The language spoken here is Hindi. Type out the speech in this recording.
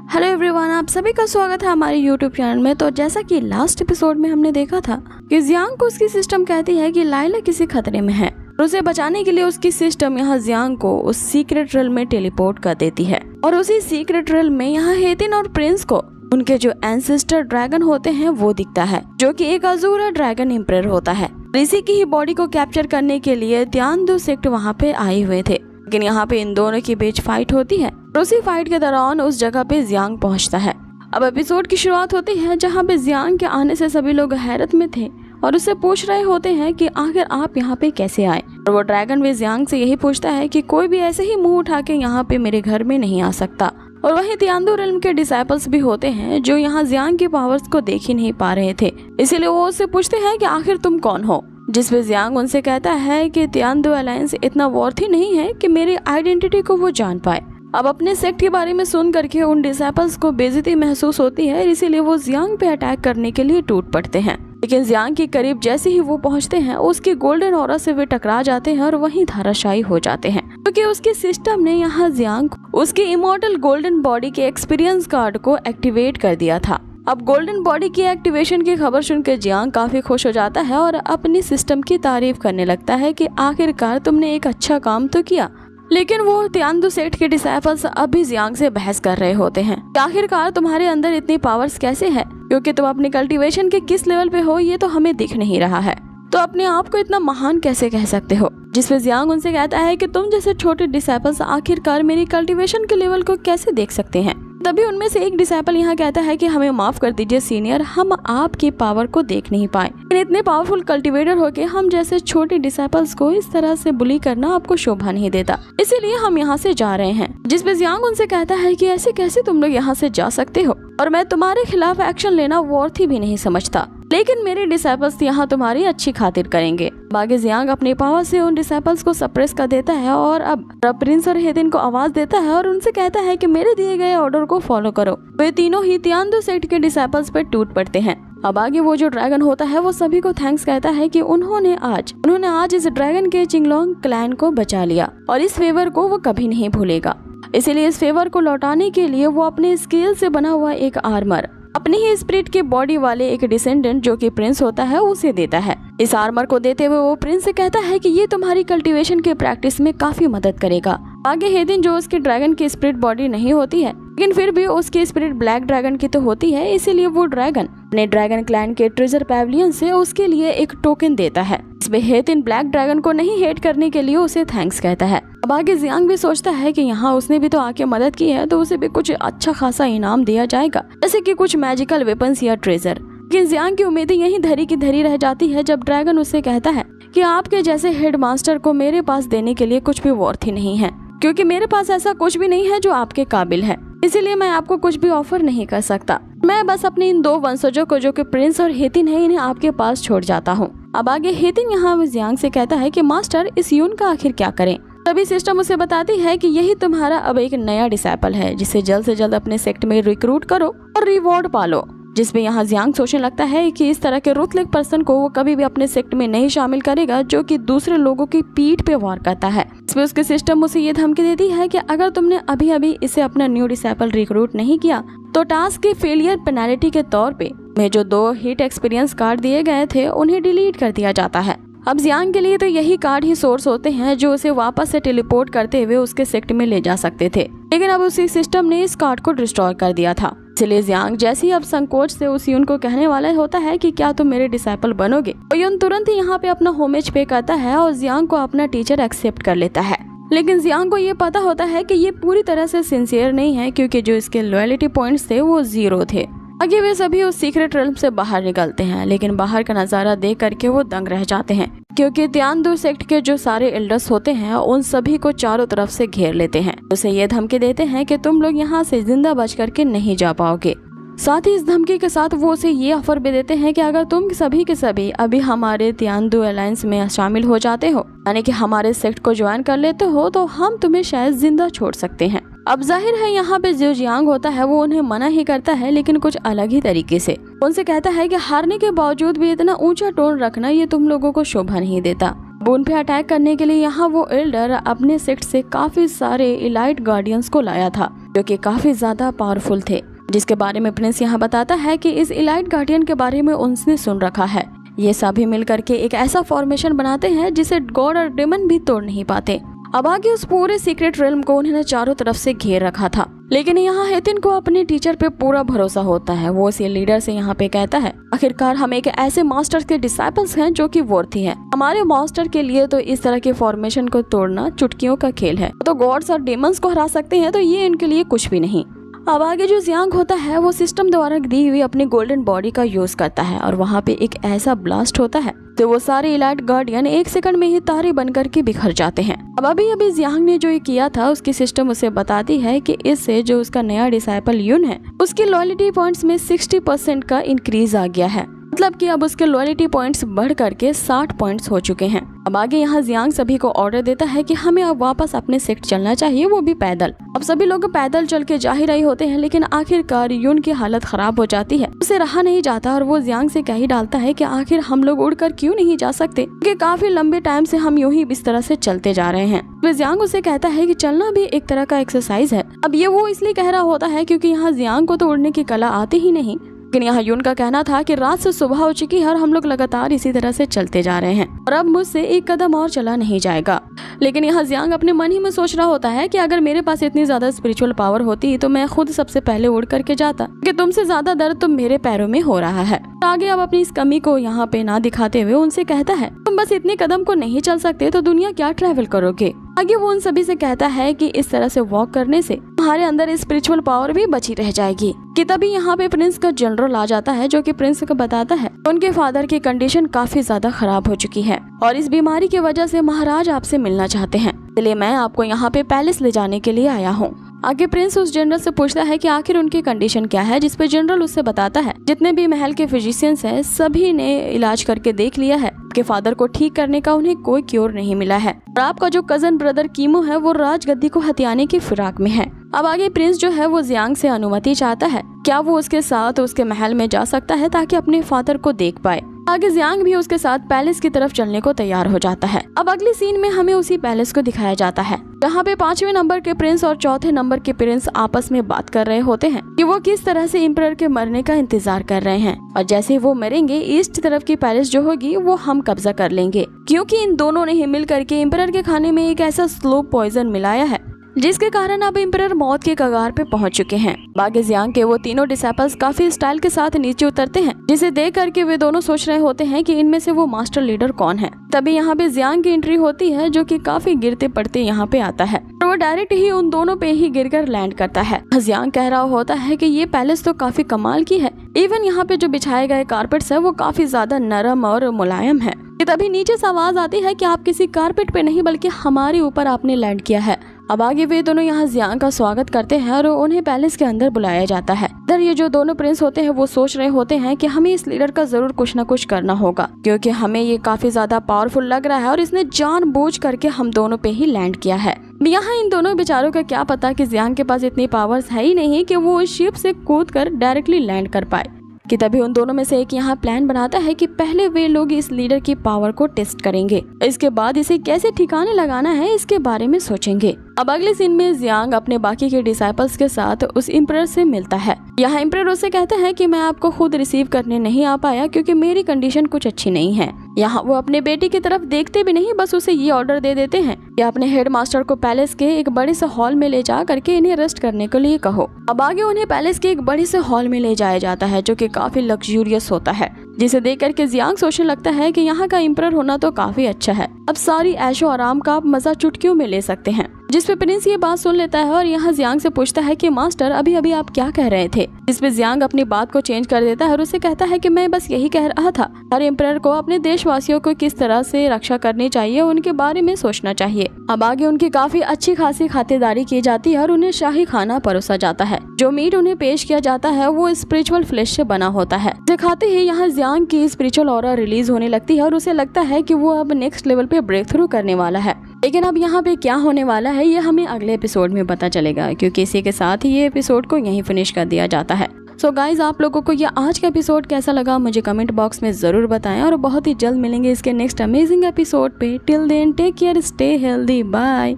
हेलो एवरीवन, आप सभी का स्वागत है हमारे यूट्यूब चैनल में। तो जैसा कि लास्ट एपिसोड में हमने देखा था कि जियांग को उसकी सिस्टम कहती है कि लाइला किसी खतरे में है और उसे बचाने के लिए उसकी सिस्टम यहाँ जियांग को उस सीक्रेट रियल में टेलीपोर्ट कर देती है। और उसी सीक्रेट रियल में यहाँ हेतिन और प्रिंस को उनके जो एंसेस्टर ड्रैगन होते हैं वो दिखता है, जो कि एक अजूरा ड्रैगन एम्परर होता है। इसी की ही बॉडी को कैप्चर करने के लिए तियानडू सेक्ट वहाँ पे आए हुए थे, लेकिन यहाँ पे इन दोनों के बीच फाइट होती है और उसी फाइट के दौरान उस जगह पे जियांग पहुँचता है। अब एपिसोड की शुरुआत होती है जहाँ पे जियांग के आने से सभी लोग हैरत में थे और उससे पूछ रहे होते हैं कि आखिर आप यहाँ पे कैसे आए। और वो ड्रैगन भी जियांग से यही पूछता है कि कोई भी ऐसे ही मुंह उठा के यहाँ पे मेरे घर में नहीं आ सकता। और वहीं तियानडू रिल्म के डिसाइपल्स भी होते हैं जो यहाँ जियांग की पावर्स को देख ही नहीं पा रहे थे, इसीलिए वो उससे पूछते हैं कि आखिर तुम कौन हो। जिसपे जियांग उनसे कहता है कि तियानडू अलायंस इतना वर्थी नहीं है कि मेरी आइडेंटिटी को वो जान पाए। अब अपने सेक्ट के बारे में सुन करके उन डिसाइपल्स को बेइज्जती महसूस होती है, इसीलिए वो जियांग पे अटैक करने के लिए टूट पड़ते हैं। लेकिन जियांग के करीब जैसे ही वो पहुंचते हैं उसकी गोल्डन ऑरा से वे टकरा जाते हैं और वहीं धाराशायी हो जाते हैं, क्योंकि उसके सिस्टम ने यहाँ जियांग को उसकी इमॉर्टल गोल्डन बॉडी के एक्सपीरियंस कार्ड को एक्टिवेट कर दिया था। अब गोल्डन बॉडी की एक्टिवेशन की खबर सुनकर जियांग काफी खुश हो जाता है और अपनी सिस्टम की तारीफ करने लगता है कि आखिरकार तुमने एक अच्छा काम तो किया। लेकिन वो तियानडू सेक्ट के डिसाइपल्स अभी जियांग से बहस कर रहे होते हैं कि आखिरकार तुम्हारे अंदर इतनी पावर्स कैसे है, क्योंकि तुम अपने कल्टीवेशन के किस लेवल पे हो ये तो हमें दिख नहीं रहा है, तो अपने आप को इतना महान कैसे कह सकते हो। जिसपे जियांग उनसे कहता है कि तुम जैसे छोटे डिसाइपल्स आखिरकार मेरी कल्टीवेशन के लेवल को कैसे देख सकते हैं। तभी उनमें से एक डिसाइपल यहाँ कहता है कि हमें माफ कर दीजिए सीनियर, हम आपकी पावर को देख नहीं पाए। इतने पावरफुल कल्टीवेटर होके हम जैसे छोटे डिसाइपल्स को इस तरह से बुली करना आपको शोभा नहीं देता, इसीलिए हम यहाँ से जा रहे हैं। जिसपे जियांग उनसे कहता है कि ऐसे कैसे तुम लोग यहाँ से जा सकते हो, और मैं तुम्हारे खिलाफ एक्शन लेना वर्थी भी नहीं समझता, लेकिन मेरे डिसाइपल्स यहाँ तुम्हारी अच्छी खातिर करेंगे। बाकी जियांग अपनी पावर से उन डिसाइपल्स को सप्रेस कर देता है और अब प्रिंस और हेतिन को आवाज देता है और उनसे कहता है कि मेरे दिए गए ऑर्डर को फॉलो करो। वे तीनों ही तियानडू सेक्ट के डिसाइपल्स पे टूट पड़ते हैं। अब आगे वो जो ड्रैगन होता है वो सभी को थैंक्स कहता है कि उन्होंने आज इस ड्रैगन के चिंगलोंग क्लैन को बचा लिया और इस फेवर को वो कभी नहीं भूलेगा। इसीलिए इस फेवर को लौटाने के लिए वो अपने स्केल से बना हुआ एक आर्मर अपनी ही स्पिरिट की बॉडी वाले एक डिसेंडेंट जो कि प्रिंस होता है उसे देता है। इस आर्मर को देते हुए वो प्रिंस से कहता है कि ये तुम्हारी कल्टीवेशन के प्रैक्टिस में काफी मदद करेगा। आगे हेतिन जो उसके ड्रैगन की स्पिरिट बॉडी नहीं होती है, लेकिन फिर भी उसकी स्पिरिट ब्लैक ड्रैगन की तो होती है, इसीलिए वो ड्रैगन अपने ड्रैगन क्लैन के ट्रेजर पैविलियन से उसके लिए एक टोकन देता है। इसमें हेतिन ब्लैक ड्रैगन को नहीं हेट करने के लिए उसे थैंक्स कहता है। अब आगे जियांग भी सोचता है कि यहाँ उसने भी तो आके मदद की है तो उसे भी कुछ अच्छा खासा इनाम दिया जाएगा, जैसे कि कुछ मैजिकल वेपन्स या ट्रेजर। लेकिन जियांग की उम्मीदें यहीं धरी की धरी रह जाती है जब ड्रैगन उससे कहता है कि आपके जैसे हेड मास्टर को मेरे पास देने के लिए कुछ भी वर्थी नहीं है, क्योंकि मेरे पास ऐसा कुछ भी नहीं है जो आपके काबिल है, इसीलिए मैं आपको कुछ भी ऑफर नहीं कर सकता। मैं बस अपने इन दो वंशजों को जो कि प्रिंस और हेतिन है इन्हें आपके पास छोड़ जाता हूँ। अब आगे हेतिन यहाँ जियांग से कहता है कि मास्टर इस यून का आखिर क्या करें। तभी सिस्टम उसे बताती है कि यही तुम्हारा अब एक नया डिसाइपल है जिसे जल्द से जल्द अपने सेक्ट में रिक्रूट करो और रिवॉर्ड पालो। जिसमें यहाँ जियांग सोचने लगता है कि इस तरह के रूथलेस पर्सन को वो कभी भी अपने सेक्ट में नहीं शामिल करेगा जो कि दूसरे लोगों की पीठ पे वार करता है। इसमें उसके सिस्टम उसे ये धमकी देती है कि अगर तुमने अभी अभी इसे अपना न्यू डिसाइपल रिक्रूट नहीं किया तो टास्क के फेलियर पेनाल्टी के तौर पे में जो 2 हिट एक्सपीरियंस कार्ड दिए गए थे उन्हें डिलीट कर दिया जाता है। अब जियांग के लिए तो यही कार्ड ही सोर्स होते हैं जो उसे वापस से टेलीपोर्ट करते हुए उसके सेक्ट में ले जा सकते थे, लेकिन अब उसी सिस्टम ने इस कार्ड को डिस्ट्रॉय कर दिया था। इसलिए जियांग जैसे ही अब संकोच से उस यून को कहने वाला होता है कि क्या तुम मेरे डिसाइपल बनोगे, और यून तुरंत ही यहाँ पे अपना होमेज पे करता है और जियांग को अपना टीचर एक्सेप्ट कर लेता है। लेकिन जियांग को ये पता होता है कि ये पूरी तरह से सिंसियर नहीं है, क्योंकि जो इसके लॉयल्टी पॉइंट्स थे वो 0 थे। आगे वे सभी उस सीक्रेट रिल्म से बाहर निकलते हैं, लेकिन बाहर का नजारा देख करके वो दंग रह जाते हैं, क्योंकि तियानडू सेक्ट के जो सारे एल्डर्स होते हैं उन सभी को चारों तरफ से घेर लेते हैं। उसे ये धमकी देते हैं कि तुम लोग यहाँ से जिंदा बच करके नहीं जा पाओगे। साथ ही इस धमकी के साथ वो उसे ये ऑफर भी देते हैं कि अगर तुम सभी के सभी अभी हमारे तियानडू अलायंस में शामिल हो जाते हो, यानी कि हमारे सेक्ट को ज्वाइन कर लेते हो, तो हम तुम्हें शायद जिंदा छोड़ सकते हैं। अब जाहिर है यहाँ पे जो जियांग होता है वो उन्हें मना ही करता है, लेकिन कुछ अलग ही तरीके से। उनसे कहता है कि हारने के बावजूद भी इतना ऊंचा टोन रखना ये तुम लोगों को शोभा नहीं देता। उन पे अटैक करने के लिए यहाँ वो एल्डर अपने सेक्ट से काफी सारे इलाइट गार्डियंस को लाया था जो कि काफी ज्यादा पावरफुल थे, जिसके बारे में प्रिंस यहाँ बताता है कि इस इलाइट गार्डियन के बारे में उनने सुन रखा है। ये सभी मिलकर के एक ऐसा फॉर्मेशन बनाते हैं जिसे गॉड और डेमन भी तोड़ नहीं पाते। अब आगे उस पूरे सीक्रेट रेल्म को उन्होंने चारों तरफ से घेर रखा था, लेकिन यहाँ हेतिन को अपने टीचर पे पूरा भरोसा होता है। वो उस लीडर से यहाँ पे कहता है, आखिरकार हम एक ऐसे मास्टर के डिसाइपल्स हैं जो कि वर्थी हैं। हमारे मास्टर के लिए तो इस तरह के फॉर्मेशन को तोड़ना चुटकियों का खेल है। तो गॉड्स और डेमंस को हरा सकते हैं तो ये इनके लिए कुछ भी नहीं। अब आगे जो जियांग होता है वो सिस्टम द्वारा दी हुई अपनी गोल्डन बॉडी का यूज करता है और वहाँ पे एक ऐसा ब्लास्ट होता है तो वो सारे इलाइट गार्डियन 1 सेकंड में ही तारे बनकर के बिखर जाते हैं। अब अभी जियांग ने जो ये किया था उसकी सिस्टम उसे बताती है कि इससे जो उसका नया डिसाइपल यून है उसकी लॉयल्टी पॉइंट्स में 60% का इंक्रीज आ गया है, मतलब कि अब उसके लॉयल्टी पॉइंट्स बढ़ करके 60 पॉइंट्स हो चुके हैं। अब आगे यहाँ जियांग सभी को ऑर्डर देता है कि हमें अब वापस अपने सेक्ट चलना चाहिए, वो भी पैदल। अब सभी लोग पैदल चल के जा ही रहे होते हैं, लेकिन आखिरकार यून की हालत खराब हो जाती है, उसे रहा नहीं जाता और वो जियांग से कह ही डालता है कि आखिर हम लोग उड़कर क्यों नहीं जा सकते, क्योंकि काफी लंबे टाइम से हम यूं ही इस तरह से चलते जा रहे हैं। तो जियांग उसे कहता है कि चलना भी एक तरह का एक्सरसाइज है। अब ये वो इसलिए कह रहा होता है क्योंकि यहाँ जियांग को तो उड़ने की कला आती ही नहीं, लेकिन यहाँ यून का कहना था कि रात से सुबह हो चुकी है और हम लोग लगातार इसी तरह से चलते जा रहे हैं और अब मुझसे एक कदम और चला नहीं जाएगा। लेकिन यहाँ जियांग अपने मन ही में सोच रहा होता है कि अगर मेरे पास इतनी ज्यादा स्पिरिचुअल पावर होती तो मैं खुद सबसे पहले उड़ करके जाता, कि तुमसे ज्यादा दर्द तो मेरे पैरों में हो रहा है। तो आगे अब अपनी इस कमी को यहाँ पे ना दिखाते हुए उनसे कहता है, तुम बस इतने कदम को नहीं चल सकते तो दुनिया क्या ट्रैवल करोगे। आगे वो उन सभी से कहता है कि इस तरह से वॉक करने से तुम्हारे अंदर स्पिरिचुअल पावर भी बची रह जाएगी। कि तभी यहाँ पे प्रिंस का जनरल आ जाता है जो कि प्रिंस को बताता है उनके फादर की कंडीशन काफी ज्यादा खराब हो चुकी है और इस बीमारी की वजह से महाराज आपसे मिलना चाहते हैं, इसलिए मैं आपको यहाँ पे पैलेस ले जाने के लिए आया हूँ। आगे प्रिंस उस जनरल से पूछता है कि आखिर उनकी कंडीशन क्या है, जिसपे जनरल उससे बताता है जितने भी महल के फिजिशियंस हैं सभी ने इलाज करके देख लिया है कि फादर को ठीक करने का उन्हें कोई क्योर नहीं मिला है और आपका जो कजन ब्रदर कीमो है वो राजगद्दी को हथियाने की फिराक में है। अब आगे प्रिंस जो है वो जियांग से अनुमति चाहता है, क्या वो उसके साथ उसके महल में जा सकता है ताकि अपने फादर को देख पाए। आगे जियांग भी उसके साथ पैलेस की तरफ चलने को तैयार हो जाता है। अब अगली सीन में हमें उसी पैलेस को दिखाया जाता है जहाँ पे 5वें नंबर के प्रिंस और 4थे नंबर के प्रिंस आपस में बात कर रहे होते हैं कि वो किस तरह से एम्परर के मरने का इंतजार कर रहे हैं और जैसे वो मरेंगे ईस्ट तरफ की पैलेस जो होगी वो हम कब्जा कर लेंगे, क्योंकि इन दोनों ने ही मिल करके एम्परर के खाने में एक ऐसा स्लो पॉइजन मिलाया है जिसके कारण अब एम्परर मौत के कगार पे पहुंच चुके हैं। बाकी जियांग के वो तीनों डिसाइपल्स काफी स्टाइल के साथ नीचे उतरते हैं, जिसे देख करके वे दोनों सोच रहे होते हैं कि इनमें से वो मास्टर लीडर कौन है। तभी यहाँ पे जियांग की एंट्री होती है जो कि काफी गिरते पड़ते यहाँ पे आता है और वो डायरेक्ट ही उन दोनों पे ही गिरकर लैंड करता है। जियांग कह रहा होता है कि ये पैलेस तो काफी कमाल की है, इवन यहाँ पे जो बिछाए गए कारपेट्स है वो काफी ज्यादा नरम और मुलायम है। तभी नीचे से आवाज आती है कि आप किसी कारपेट पे नहीं बल्कि हमारे ऊपर आपने लैंड किया है। अब आगे वे दोनों यहाँ जियांग का स्वागत करते हैं और उन्हें पैलेस के अंदर बुलाया जाता है। इधर ये जो दोनों प्रिंस होते हैं वो सोच रहे होते हैं कि हमें इस लीडर का जरूर कुछ न कुछ करना होगा, क्योंकि हमें ये काफी ज्यादा पावरफुल लग रहा है और इसने जानबूझ करके हम दोनों पे ही लैंड किया है। यहाँ इन दोनों बेचारों का क्या पता कि जियांग के पास इतनी पावर्स है ही नहीं कि वो उस शिप से कूद कर डायरेक्टली लैंड कर पाए। कि तभी उन दोनों में से एक यहाँ प्लान बनाता है कि पहले वे लोग इस लीडर की पावर को टेस्ट करेंगे, इसके बाद इसे कैसे ठिकाने लगाना है इसके बारे में सोचेंगे। अब अगले सीन में जियांग अपने बाकी के डिसाइपल्स के साथ उस एम्परर से मिलता है। यहाँ एम्परर उसे कहता है कि मैं आपको खुद रिसीव करने नहीं आ पाया क्योंकि मेरी कंडीशन कुछ अच्छी नहीं है। यहाँ वो अपने बेटे की तरफ देखते भी नहीं, बस उसे ये ऑर्डर दे देते हैं कि अपने हेडमास्टर को पैलेस के एक बड़े से हॉल में ले जा करके इन्हें रेस्ट करने के लिए कहो। अब आगे उन्हें पैलेस के एक बड़े से हॉल में ले जाया जाता है जो कि काफी लग्जूरियस होता है, जिसे देख करके जियांग सोचने लगता है कि यहाँ का एम्परर होना तो काफी अच्छा है, अब सारी ऐशो आराम का आप मजा चुटकियों में ले सकते हैं। जिस पे प्रिंस ये बात सुन लेता है और यहाँ जियांग से पूछता है कि मास्टर अभी अभी आप क्या कह रहे थे। जिस पे जियांग अपनी बात को चेंज कर देता है और उसे कहता है कि मैं बस यही कह रहा था हर एम्परर को अपने देशवासियों को किस तरह से रक्षा करनी चाहिए उनके बारे में सोचना चाहिए। अब आगे उनकी काफी अच्छी खासी खातिरदारी की जाती है और उन्हें शाही खाना परोसा जाता है। जो मीट उन्हें पेश किया जाता है वो स्पिरिचुअल फ्लेश से बना होता है। दिखाते ही यहाँ जियांग की स्पिरिचुअल ऑरा रिलीज होने लगती है और उसे लगता है कि वो अब नेक्स्ट लेवल पे ब्रेक थ्रू करने वाला है। लेकिन अब यहाँ पे क्या होने वाला है ये हमें अगले एपिसोड में पता चलेगा, क्योंकि इसी के साथ ही ये एपिसोड को यहीं फिनिश कर दिया जाता है। सो गाइज आप लोगों को ये आज का एपिसोड कैसा लगा मुझे कमेंट बॉक्स में ज़रूर बताएं और बहुत ही जल्द मिलेंगे इसके नेक्स्ट अमेजिंग एपिसोड पे। Till then take care, stay healthy, bye.